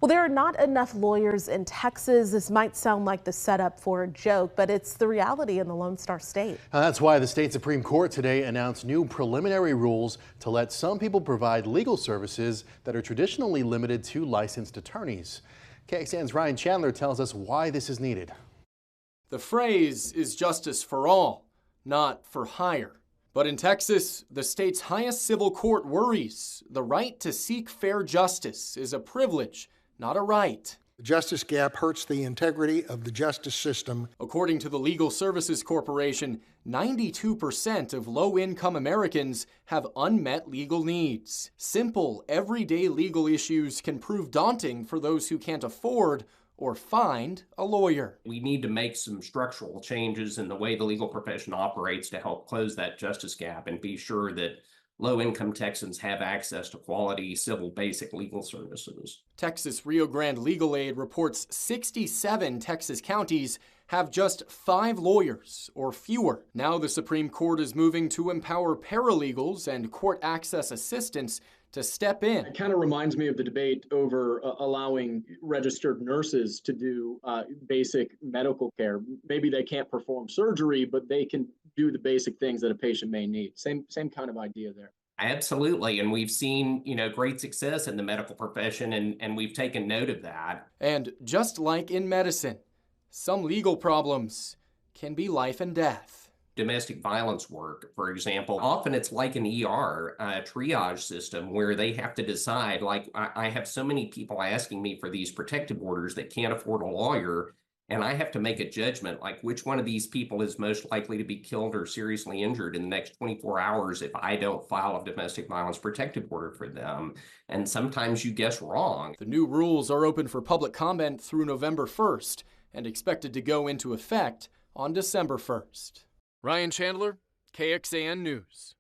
Well, there are not enough lawyers in Texas. This might sound like the setup for a joke, but it's the reality in the Lone Star State. That's why the state Supreme Court today announced new preliminary rules to let some people provide legal services that are traditionally limited to licensed attorneys. KXAN's Ryan Chandler tells us why this is needed. The phrase is justice for all, not for hire. But in Texas, the state's highest civil court worries the right to seek fair justice is a privilege, not a right. The justice gap hurts the integrity of the justice system. According to the Legal Services Corporation, 92% of low-income Americans have unmet legal needs. Simple, everyday legal issues can prove daunting for those who can't afford or find a lawyer. We need to make some structural changes in the way the legal profession operates to help close that justice gap and be sure that low-income Texans have access to quality civil basic legal services. Texas Rio Grande Legal Aid reports 67 Texas counties have just 5 lawyers or fewer. Now the Supreme Court is moving to empower paralegals and court access assistants to step in. It kind of reminds me of the debate over allowing registered nurses to do basic medical care. Maybe they can't perform surgery, but they can do the basic things that a patient may need. Same kind of idea there. Absolutely. And we've seen, great success in the medical profession, and we've taken note of that. And just like in medicine, some legal problems can be life and death. Domestic violence work, for example, often it's like an ER triage system where they have to decide, like I have so many people asking me for these protective orders that can't afford a lawyer, and I have to make a judgment like which one of these people is most likely to be killed or seriously injured in the next 24 hours if I don't file a domestic violence protective order for them. And sometimes you guess wrong. The new rules are open for public comment through November 1st and expected to go into effect on December 1st. Ryan Chandler, KXAN News.